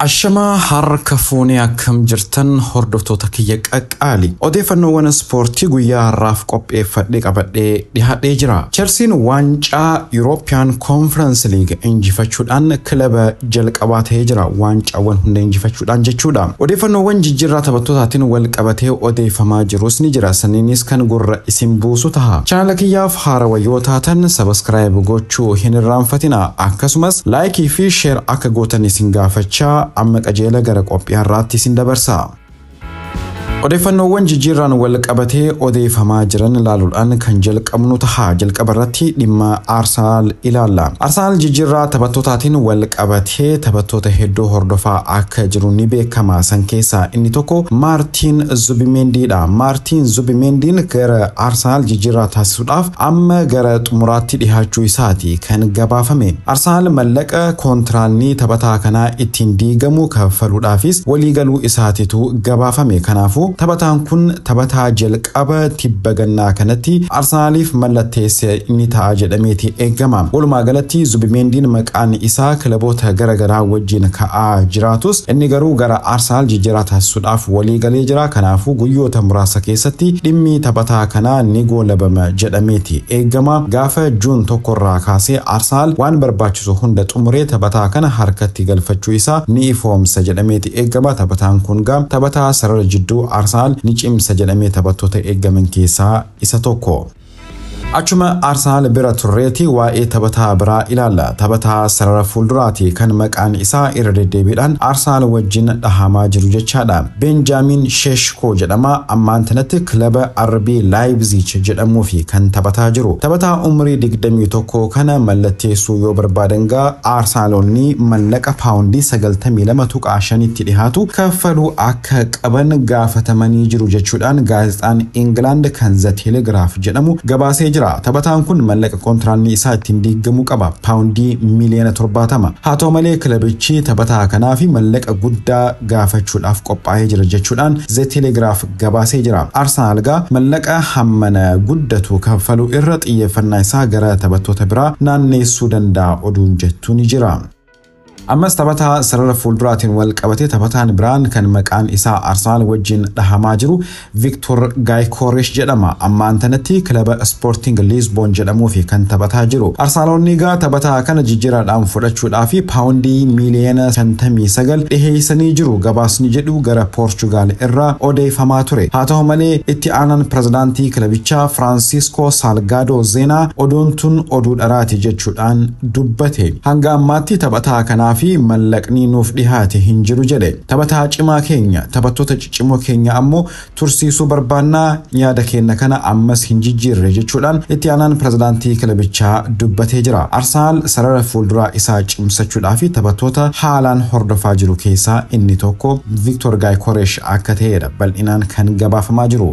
Ashama harka fuuni akkam jirtan hordoftoota kiyya qaqqaali. Odeeffannoowwan ispoortii guyyaa har'aaf qopheeffadhee qabadhee dhiyaadhee jira. Chelsean waancaa European Conference League injifachuudhaan kilaba jalqabaa ta'ee jira. Waancaawwan hunda injifachuudhaan jechuudha. Odeeffannoowwan jijjiirraa taphattootaan wal qabatee odeeffamaa jirus ni jira. Saniinis kan gurra isin buusu ta'a. Chaanala kiyyaaf haarawaa yoo taatan subscribe gochuu hin irraanfatina. Akkasumas laayikii fi sheer akka gootan isin gaafachaa amma qajeela gara qophii har'aatti isin dabarsa. Odeeffannoowwan jijjiirraan wal qabatee odeeffamaa jiran ilaaluudhaan kan jalqabnu ta'a. Jalqaba irratti dhimma Arsenal ilaalla. Arsenal jijjiirraa taphattootaan wal qabatee taphattoota hedduu hordofaa akka jiru ni beekama. San keessaa inni tokko Martin Zubimendiidha. Martin Zubimendiin gara Arsenal jijjiirraa taasisuudhaaf amma gara xumuraatti dhiyaachuu isaati kan gabaafame. Arsenal mallaqa kontiraanni taphataa kanaa ittiin diigamu kaffaluudhaafis waliigaluu isaatitu gabaafame. Kanaafuu taphataan kun taphataa jalqaba tibba gannaa kanatti Arsenaliif mallatteessee inni ta'a jedhameeti eegama. Walumaa galatti Zubimendiin maqaan isaa kilaboota garagaraa wajjin ka'aa jiraatus inni garuu gara Arsenal jijjiirraa taasisuudhaaf waliigalee jira. Kanaafuu guyyoota muraasa keessatti dhimmi taphataa kanaa ni goolabama jedhameeti eegama. Gaafa Juun 1 irraa kaasee Arsenal waan barbaachisu hunda xumuree taphataa kana harkatti galfachuu isaa ni ifoomsa jedhameeti eegama. Taphataan kun taphataa sarara jidduu Arsenal ni cimsa jedhamee taphattoota eegaman keessaa isa tokko. Achuma Arsenal bira turreeti waa'ee taphataa biraa ilaalla. Taphataa sarara fuulduraati kan maqaan isaa irra deddeebiidhaan Arsenal wajjin dhahamaa jiru jechaadha. Benjamin Sheshko jedhama. Ammaan tanatti kilaba RB Leipzig jedhamuu fi kan taphataa jiru. Taphataa umrii 21 kana mallatteessuu yoo barbaadan Arsenalonni mallaqa paawundii 92.5 itti dhiyaatu kaffaluu akka qaban gaafatamanii jiru jechuudhaan gaazexaan England kan The Telegraph jedhamu gabaasee jira. Taphataan kun mallaqa kontiraanni isaa ittiin diigamuu qaba. Paawundii miliyoona 70. Haa ta'u malee kilabichi taphataa kanaa fi mallaqa guddaa gaafachuudhaaf qophaa'ee jira jechuudhaan The Telegraph gabaasee jira. Arsenal mallaqa hammana guddatu kaffaluu irra xiyyeeffannaa isaa gara taphattoota biraa naanneessuu danda'a oduun jettu ni jira. Ammas taphataa sarara fuulduraatiin wal qabatee taphataan biraan kan maqaan isaa Arsenal wajjin dhahamaa jiru Victor Gyökeres jedhama. Ammaan tanatti kilaba Sporting Lisbon jedhamuu fi kan taphataa jiru. Arsenalonni taphataa kana jijjiiraadhaan fudhachuudhaaf paawundii miliyoona 59 dhiheessanii jiru. Gabaasni jedhu gara Portugal irraa odeeffamaa ture. Haa ta'u malee itti aanaan pirezidaantii kilabichaa Francisco Salgado Zena oduun tun oduu dharaati jechuudhaan dubbate. Hanga ammaatti taphataa kanaa fi mallaqni nuuf dhihaate hin jiru jedhe. Taphataa cimaa keenya taphattoota ciccimoo keenya ammoo tursiisuu barbaannaa yaada keenya kana ammas hin jijjiirre jechuudhaan itti aanaan pirezidaantii kilabichaa dubbatee jira. Arsenal sarara fuulduraa isaa cimsachuudhaaf taphattoota haalaan hordofaa jiru keessaa inni tokko Victor Gyökeres akka ta'edha bal'inaan kan gabaafamaa jiru.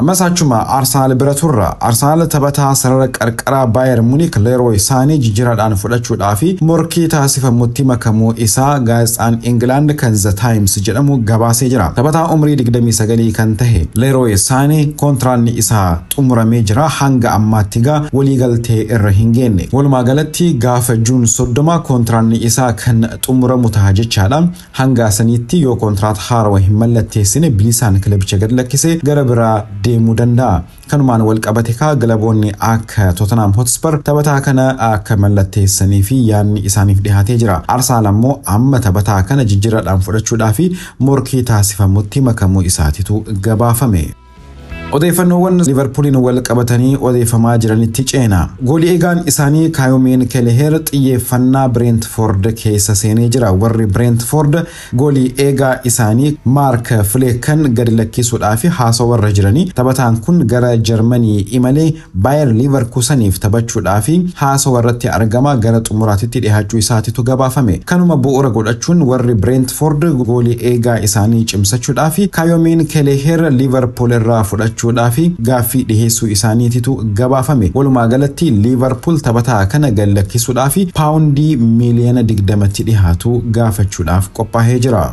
Ammas achuma Arsenal bira turra. Arsenal taphataa sarara qarqaraa Bayern Munich Leroy Sané jijjiiraadhaan fudhachuudhaaf morkii taasifamutti makamuu isaa gaazexaan England kan The Times jedhamu gabaasee jira. Taphataa umrii 29 kan ta'e Leroy Sané kontiraanni isaa xumuramee jira. Hanga ammaatti waliigaltee irra hin geenye. Walumaa galatti gaafa Juun 30 kontiraanni isaa kan xumuramu ta'a jechaadha. Hanga saniitti yoo kontiraat haarawaa hin mallatteessine bilisaan kilabicha gad lakkisee gara biraa deemuu danda'a. Kanumaan wal qabate kilaboonni akka Tottenham Hotspur taphataa kana akka mallatteessanii fi yaadni isaaniif dhihaatee jira. Arsenal ammoo amma taphataa kana jijjiiraadhaan fudhachuudhaaf morkii taasifamutti makamuu isaatitu gabaafame. Odeeffannoowwan Liverpooliin wal qabatanii odeeffamaa jiranitti ceena. Goolii eegaan isaanii Kaayoomeen Keleher xiyyeeffannaa Brentford keessa seenee jira. Warri Brentford goolii eegaa isaanii Mark Flecken gadi lakkisuudhaaf haasawaa irra jiranii. Taphataan kun gara Jarmanii imalee Bayer Leverkuseniif taphachuudhaaf haasawaa irratti argama. Gara xumuraatitti dhiyaachuu isaatitu gabaafame. Kanuma bu'uura godhachuun warri Brentford goolii eegaa isaanii cimsachuudhaaf Kaayoomeen Keleher Liverpool irraa fudhachuu gaaffii dhiheessuu isaaniititu gabaafame. Walumaa galatti Liverpool taphataa kana gad lakkisuudhaaf paawundii miliyoona 20 dhihaatu gaafachuudhaaf qophaa'ee jira.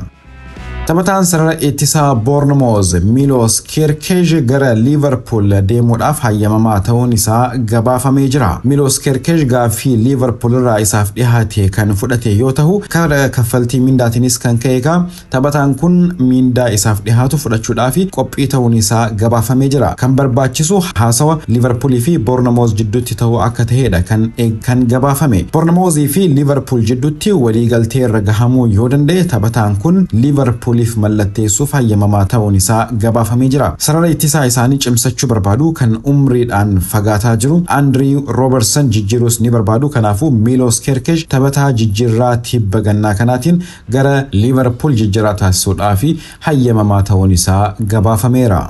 Taphataan sarara ittisa Bournemouth Milos Kerkez gara Liverpool deemuudhaaf hayyamamaa ta'uun isaa gabaafamee jira. Milos Kerkez gaaffii Liverpool irraa isaaf dhiyaate kan fudhate yoo ta'u karaa kaffaltii mindaatiinis kan ka'eega taphataan kun mindaa isaaf dhiyaatu fudhachuudhaaf qophii ta'uun isaa gabaafamee jira. Kan barbaachisu haasawa Liverpool fi Bournemouth jidduutti ta'uu akka ta'edha kan gabaafame. Bournemouth fi Liverpool jidduutti waliigaltee irra gahamuu yoo danda'e taphataan kun Liverpooliif mallatteessuuf hayyamamaa ta'uun isaa gabaafamee jira. Sarara ittisaa isaanii cimsachuu barbaadu kan umriidhaan fagaataa jiru Andrew Robertson jijjiiruus ni barbaadu. Kanaafuu Milos Kerkez taphataa jijjiirraa tibba gannaa kanaatiin gara Liverpool jijjiirraa taasisuudhaaf hayyamamaa ta'uun isaa gabaafameera.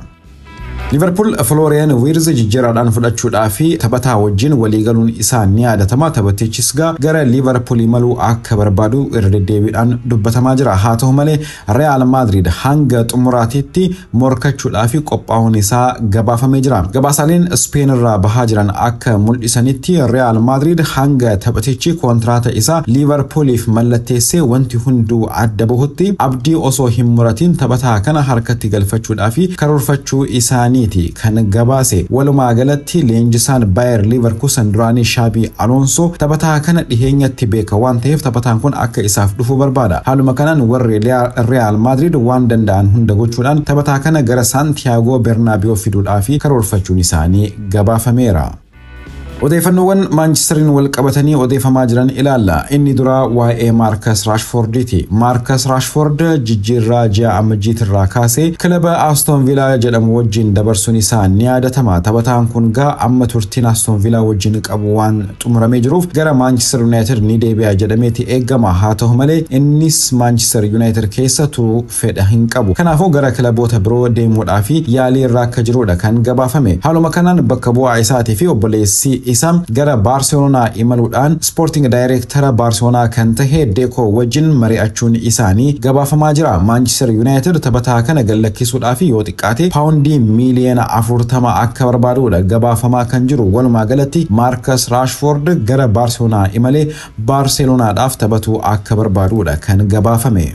Liverpool Florian Wirtz jijjiiraadhaan fudhachuudhaaf taphataa wajjin waliigaluun isaa ni yaadatama. Taphatichis gara Liverpool imaluu akka barbaadu irra deddeebiidhaan dubbatamaa jira. Haa ta'u malee Real Madrid hanga xumuraatiitti morkachuudhaaf qophaa'uun isaa gabaafamee jira. Gabaasaaleen Spain irraa bahaa jiran akka mul'isanitti Real Madrid hanga taphatichi kontraata isaa Liverpooliif mallatteessee wanti hunduu adda bahutti abdii osoo hin muratiin taphataa kana harkatti galfachuudhaaf karoorfachuu isaanii kan gabaase. Walumaa galatti leenjisaan Bayer Leverkusen duraanii Xabi Alonso taphataa kana dhiheenyatti beeka waan ta'eef taphataan kun akka isaaf dhufu barbaada. Haaluma kanaan warri Real Madrid waan danda'an hunda gochuudhaan taphataa kana gara Santiago Bernabeu fiduudhaaf karoorfachuun isaanii gabaafameera. Odeeffannoowwan Manchesterin wal qabatanii odeeffamaa jiran ilaalla. Inni dura waa'ee Marcus Rashforditi. Marcus Rashford jijjiirraa ji'a amajjiitirraa kaasee kilaba Aston Villa jedhamu wajjin dabarsuun isaa ni yaadatama. Taphataan kun amma turtiin Aston Villa wajjin qabu waan xumuramee jiruuf gara Manchester United ni deebi'a jedhameeti eegama. Haa ta'u malee innis Manchester United keessa turuu fedha hin qabu. Kanaafuu gara kilaboota biroo deemuudhaaf yaalii irra akka jirudha kan gabaafame. Haaluma kanaan bakka bu'aa isaatii fi obboleessi isam gara Barcelona imaluudhaan Sporting Director Barcelona kan ta'e Deco wajjin mari'achuun isaanii gabaafamaa jira. Manchester United taphataa kana gallakkisuudhaaf yoo xiqqaate paawundii miiliyoona 40 akka barbaaduudha gabaafamaa kan jiru. Walumaa galatti Marcus Rashford gara Barcelona imalee Barcelonaadhaaf taphatu akka barbaaduudha kan gabaafame.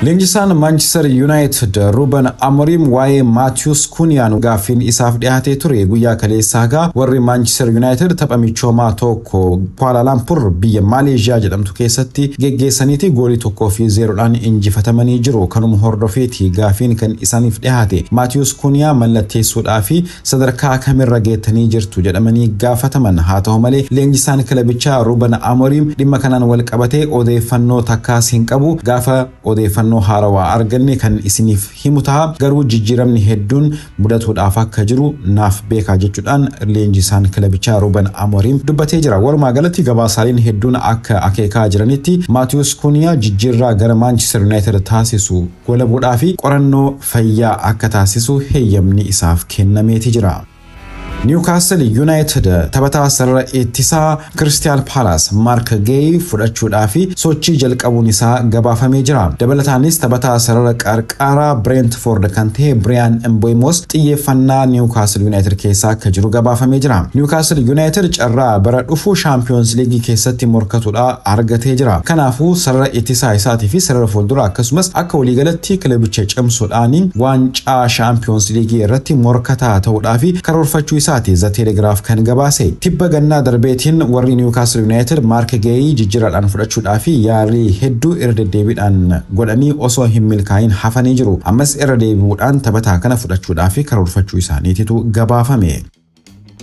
Leenjisaan Manchester United Ruben Amorim waa'ee Matheus Cunha gaaffiin isaaf dhiyaatee ture. Guyyaa kaleessaa warri Manchester United tapha michoomaa tokko Kuala Lumpur biyya Malaysia jedhamtu keessatti geggeessaniiti goolii 1-0dhaan injifatamanii jiru. Kanuma hordofeeti gaaffiin kan isaaniif dhiyaate. Matheus Cunha mallatteessuudhaaf sadarkaa kamirra geettanii jirtu jedhamanii gaafataman. Haa ta'u malee leenjisaan kilabichaa Ruben Amorim dhimma kanaan wal qabatee odeeffannoo takkaas hin qabu. Gaafa odeeffannoo haarawaa arganne kan isiniif himu ta'a. Garuu jijjiiramni hedduun mudatuudhaaf akka jiru naaf beekaa jechuudhaan leenjisaan kilabichaa Ruben Amorim dubbatee jira. Walumaa galatti gabaasaaleen hedduun akka akeekaa jiranitti Matheus Cunha jijjiirraa gara Manchester United taasisu golabuudhaaf qorannoo fayyaa akka taasisu heeyyamni isaaf kennameeti jira. Newcastle United taphataa sarara ittisaa Crystal Palace Mark Gay fudhachuudhaaf sochii jalqabuun isaa gabaafamee jira. Dabalataanis taphataa sarara qarqara Brentford kan ta'e Brian Mbeumo xiyyeeffannaa Newcastle United keessaa akka jiru gabaafamee jira. Newcastle United carraa bara dhufu Champions League keessatti morkatuudha argatee jira. Kanaafuu sarara ittisaa isaatii fi sarara fuuldura akkasumas akka waliigalatti kilabicha cimsuudhaan waancaa Champions League irratti morkataa ta'uudhaaf karoorfachuu isaati The Telegraph kan gabaase. Tibba gannaa darbeetiin warri Newcastle United Mark Gay jijjiiraadhaan fudhachuudhaaf yaalii hedduu irra deddeebiidhaan godhanii osoo hin milkaa'in hafanii jiru. Ammas irra deebi'uudhaan taphataa kana fudhachuudhaaf karoorfachuu isaaniitu gabaafame.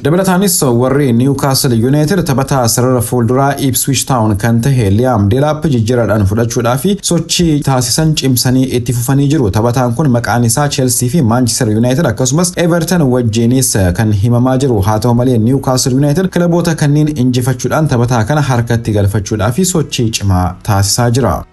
Dabalataanis warri Newcastle United taphataa sarara fuulduraa Ipswich Town kan ta'e Liam Delap jijjiiraadhaan fudhachuudhaaf sochii taasisan cimsanii itti fufanii jiru. Taphataan kun maqaan isaa Chelsea fi Manchester United akkasumas Everton wajjinis kan himamaa jiru. Haa ta'u malee Newcastle United kilaboota kanneen injifachuudhaan taphataa kana harkatti galfachuudhaaf sochii cimaa taasisaa jira.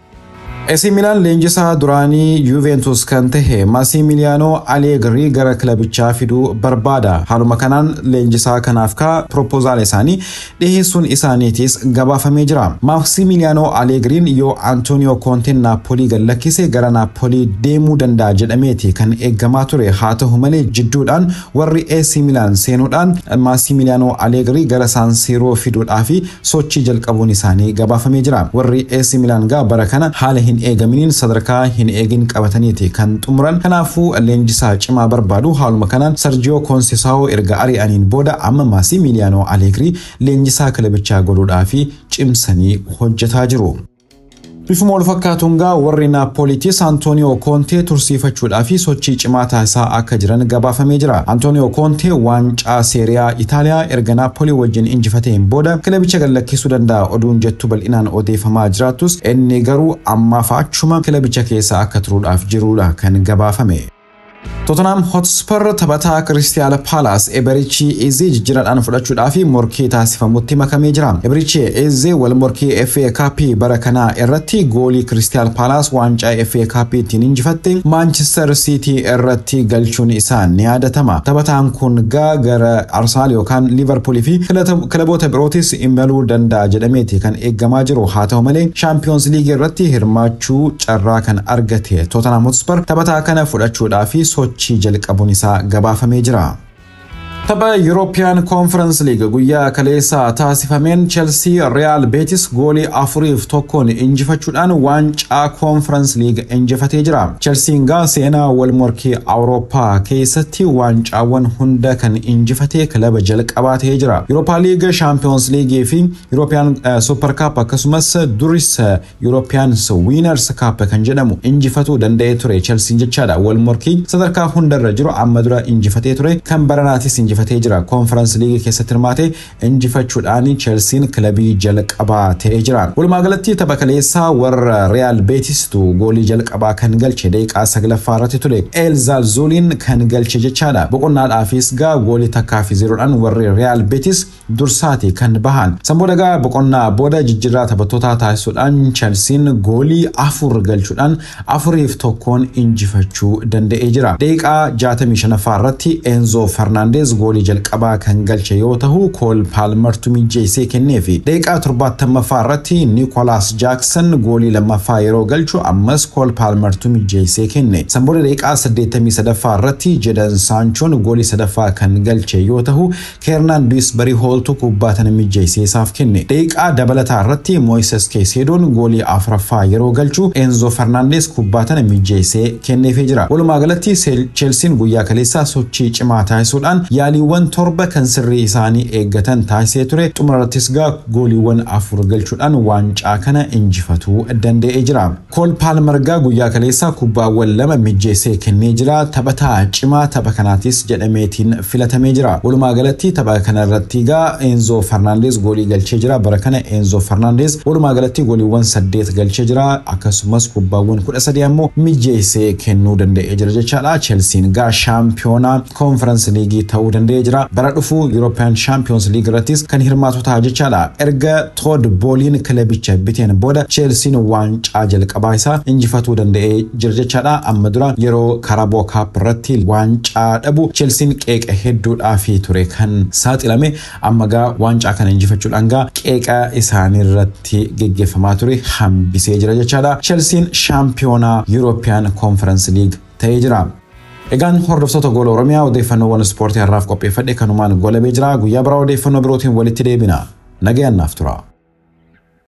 AC Milan leenjisaa duraanii Juventus kan ta'e Massimiliano Allegri gara kilabichaa fiduu barbaada. Haaluma kanaan leenjisaa kanaaf proposal isaanii dhiheessuun isaaniitis gabaafamee jira. Massimiliano Allegriin yoo Antonio Conte Napoli gallakkise gara Napoli deemuu danda'a jedhameeti kan eeggamaa ture. Haa ta'u malee jidduudhaan warri AC Milan seenuudhaan Massimiliano Allegri gara San Siro fiduudhaaf sochii jalqabuun isaanii gabaafamee jira. Warri AC Milan bara kana haala hin eegaminiin sadarkaa hin eegin qabataniiti kan xumuran. Kanaafuu leenjisaa cimaa barbaadu haaluma kanaan Sergio Conceição erga ari'aniin booda amma Massimiliano Allegri leenjisaa kilabichaa godhuudhaaf cimsanii hojjetaa jiru. Bifuma wal fakkaatuungaa warri Napolitis Antonio Conte tursiifachuudhaaf sochii cimaa taasisaa akka jiran gabaafamee jira. Antonio Conte waancaa Serie A Itaaliyaa erga Napoli wajjin injifateen booda kilabicha gallakkisuu danda'a oduun jettu bal'inaan odeeffamaa jiraatus inni garuu ammaaf achuma kilabicha keessa akka turuudhaaf jiruudha kan gabaafame. Tottenham Hotspur taphataa Crystal Palace Eberechi Eze jijjiiraadhaan fudhachuudhaaf morkii taasifamutti makamee jira. Eberechi Eze wal morkii FA Cup bara kanaa irratti goolii Crystal Palace waancaa FA Cup ittiin injifatte Manchester City irratti galchuun isaa ni yaadatama. Taphataan kun gara Arsenal yookaan Liverpool fi kilaboota birootis imaluu danda'a jedhameeti kan eeggamaa jiru. Haa ta'u malee Champions League irratti hirmaachuu carraa kan argate Tottenham Hotspur taphataa kana fudhachuudhaaf sochii jalqabuun isaa gabaafamee jira. Tapha European Conference League guyyaa kaleessaa taasifameen Chelsea Real Betis goolii 4-1 injifachuudhaan waancaa Conference League injifatee jira. Chelsea seenaa wal morkii Awurooppaa keessatti waancawwan hunda kan injifatee kilaba jalqabaa ta'ee jira. Europa League, Champions League fi European Super Cup akkasumas duris European Winners Cup kan jedhamu injifatuu danda'ee ture Chelsea jechaadha. Wal morkii sadarkaa hundarra jiru amma dura injifatee ture kan baranaatis injifatee jira. Conference League keessatti hirmaate injifachuudhaan Chelsea kilabii jalqabaa ta'ee jira. Walumaa galatti tapha kaleessaa warra Real Betis tu goolii jalqabaa kan galche daqiiqaa 9ffaa irratti ture. El Zalzoulin kan galche jechaadha. Boqonnaadhaafis goolii takkaa fi 0dhaan warri Real Betis dursaati kan bahan. Sanbooda boqonnaa booda jijjiirraa taphattoota taasisuudhaan Chelsea goolii 4 galchuudhaan 4-1 injifachuu danda'ee jira. Daqiiqaa 65ffaa irratti Enzo Fernandez goolii jalqabaa kan galche yoo ta'u Cole Palmer mijeessee kenneefi. Daqiiqaa 70ffaa irratti Nicholas Jackson goolii lammaffaa yeroo galchu ammas Cole Palmer mijeessee kenne. Sanbooda daqiiqaa 83ffaa irratti Jadon Sancho goolii sadaffaa kan galche yoo ta'u Kiernan Dewsbury Hall kubbaatan mijeessee isaaf kenne. Daqiiqaa dabalataa irratti Moises Caicedo goolii 4ffaa yeroo galchu Enzo Fernandez kubbaatan mijeessee kenneefii jira. Walumaa galatti Chelsea guyyaa kaleessaa sochii cimaa taasisuudhaan yaaliiwwan torba kan sirrii isaanii eeggatan taasisee ture. Xumurattis gooliiwwan 4 galchuudhaan waancaa kana injifatuu danda'ee jira. Cole Palmer guyyaa kaleessaa kubbaawwan 2 mijeessee kennee jira. Taphataa cimaa tapha kanaatis jedhameetiin filatamee jira. Walumaa galatti tapha kanarratti Enzo Fernandez goolii galchee jira. Bara kana Enzo Fernandez walumaa galatti gooliiwwan 8 galchee jira. Akkasumas kubbaawwan 13 ammoo mijeessee kennuu danda'ee jira jechaadha. Chelsea shaampiyoonaa Conference League ta'uu danda'ee jira. Bara dhufu European Champions League irrattis kan hirmaatu ta'a jechaadha. Erga Todd Bowlin kilabicha biteen booda Chelsea waancaa jalqabaa isaa injifatuu danda'ee jira jechaadha. Amma dura yeroo Carabao Cup irratti waancaa dhabu Chelsea qeeqa hedduudhaaf ture kan saaxilame. Amma waancaa kana injifachuudhaan qeeqa isaanii irratti geggeeffamaa ture hambisee jira jechaadha. Chelsea shaampiyoonaa European Conference League ta'ee jira. Egaan hordoftoota Gola Oromiyaa odeeffannoowwan ispoortii har'aaf qopheeffadhe kanumaan goolabee jira. Guyyaa biraa odeeffannoo birootiin walitti deebina. Nagayaan naaf tura.